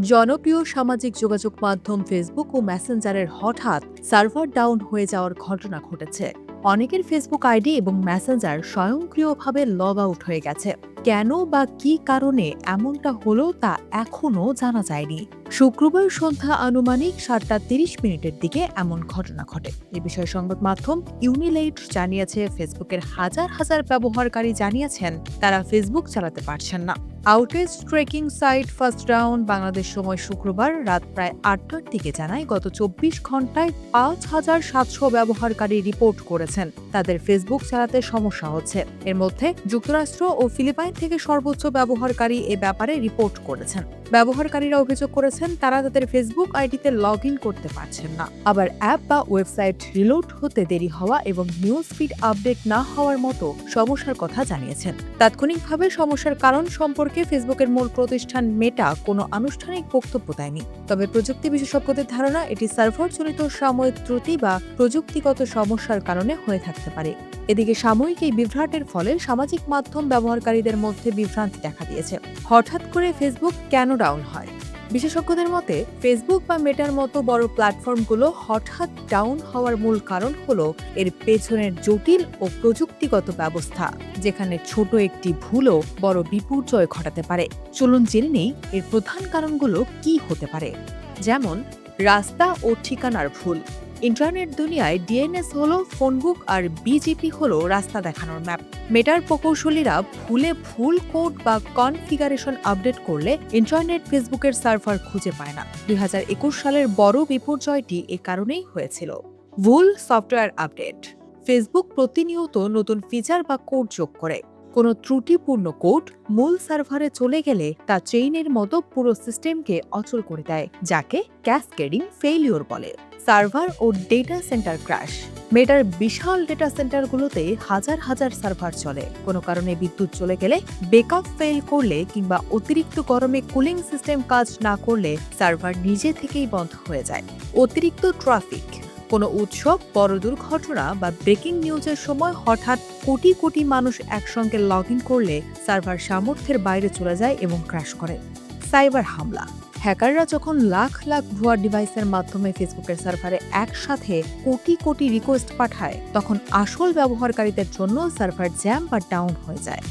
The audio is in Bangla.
জনপ্রিয় সামাজিক যোগাযোগ মাধ্যম ফেসবুক ও মেসেঞ্জারের হঠাৎ সার্ভার ডাউন হয়ে যাওয়ার ঘটনা ঘটেছে। অনেকের ফেসবুক আইডি এবং মেসেঞ্জার স্বয়ংক্রিয়ভাবে লগ আউট হয়ে গেছে। কেন বা কী কারণে এমনটা হলো তা এখনও জানা যায়নি। শুক্রবার সন্ধ্যা আনুমানিক 7:30 দিকে এমন ঘটনা ঘটে। এ বিষয়ে সংবাদ মাধ্যম ইউনিলাইট জানিয়েছে, ফেসবুকের হাজার হাজার ব্যবহারকারী জানিয়েছেন তারা ফেসবুক চালাতে পারছেন না। Outage tracking site first down Bangladesh সময় শুক্রবার রাত প্রায় 8টার দিকে জানায়, গত 24 ঘন্টায় 5,700 ব্যবহারকারী রিপোর্ট করেছেন তাদের ফেসবুক চালাতে সমস্যা হচ্ছে। এর মধ্যে যুক্তরাষ্ট্র ও ফিলিপাইন থেকে সর্বোচ্চ ব্যবহারকারী এ ব্যাপারে রিপোর্ট করেছেন। ব্যবহারকারীরা অভিযোগ করেছেন তারা তাদের ফেসবুক আইডিতে লগ ইন করতে পারছেন না। আবার অ্যাপ বা ওয়েবসাইট রিলোড হতে দেরি হওয়া এবং নিউজ ফিড আপডেট না হওয়ার মতো সমস্যার কথা জানিয়েছেন। তাৎক্ষণিকভাবে সমস্যার কারণ সম্পর্কে ফেসবুকের মূল প্রতিষ্ঠান মেটা কোনো আনুষ্ঠানিক বক্তব্য দেয়নি। তবে প্রযুক্তি বিশেষজ্ঞদের ধারণা, এটি সার্ভারজনিত সাময়িক ত্রুটি বা প্রযুক্তিগত সমস্যার কারণে হয়ে থাকতে পারে। এদিকে সাময়িক এই বিভ্রাটের ফলে সামাজিক মাধ্যম ব্যবহারকারীদের মধ্যে বিভ্রান্তি দেখা দিয়েছে। হঠাৎ করে ফেসবুক কেন ডাউন হয়? বিশেষজ্ঞদের মতে, ফেসবুক বা মেটার মতো বড় প্ল্যাটফর্মগুলো হঠাৎ ডাউন হওয়ার মূল কারণ হলো এর পেছনের জটিল ও প্রযুক্তিগত ব্যবস্থা, যেখানে ছোট একটি ভুলও বড় বিপর্যয় ঘটাতে পারে। চলুন জেনে নেই এর প্রধান কারণগুলো কি হতে পারে। যেমন রাস্তা ও ঠিকানার ভুল। ইন্টারনেট দুনিয়ায় ডিএনএস হলো ফোনবুক আর বিজিপি হলো রাস্তা দেখানোর ম্যাপ। মেটার প্রকৌশলীরা ভুল কোড বা কনফিগারেশন আপডেট করলে ইন্টারনেট ফেসবুকের সার্ভার খুঁজে পায় না। 2021 সালের বড় বিপর্যয়টি এ কারণেই হয়েছিল। ভুল সফটওয়্যার আপডেট। ফেসবুক প্রতিনিয়ত নতুন ফিচার বা কোড যোগ করে। কোনো ত্রুটিপূর্ণ কোড মূল সার্ভারে চলে গেলে তা চেইনের মতো পুরো সিস্টেমকে অচল করে দেয়, যাকে ক্যাসকেডিং ফেইলিওর বলে। সার্ভার ও ডেটা সেন্টার ক্র্যাশ। মেটার বিশাল ডেটা সেন্টারগুলোতে হাজার হাজার সার্ভার চলে। কোনো কারণে বিদ্যুৎ চলে গেলে, ব্যাকআপ ফেল করলে কিংবা অতিরিক্ত গরমে কুলিং সিস্টেম কাজ না করলে সার্ভার নিজে থেকেই বন্ধ হয়ে যায়। অতিরিক্ত ট্রাফিক। কোনো উৎসব, বড় দুর্ঘটনা বা ব্রেকিং নিউজের সময় হঠাৎ কোটি কোটি মানুষ একসঙ্গে লগ ইন করলে সার্ভার সামর্থ্যের বাইরে চলে যায় এবং ক্র্যাশ করে। সাইবার হামলা। হ্যাকাররা যখন লাখ লাখ ভুয়া ডিভাইসের মাধ্যমে ফেসবুকের সার্ভারে একসাথে কোটি কোটি রিকোয়েস্ট পাঠায়, তখন আসল ব্যবহারকারীদের জন্য সার্ভার জ্যাম বা ডাউন হয়ে যায়।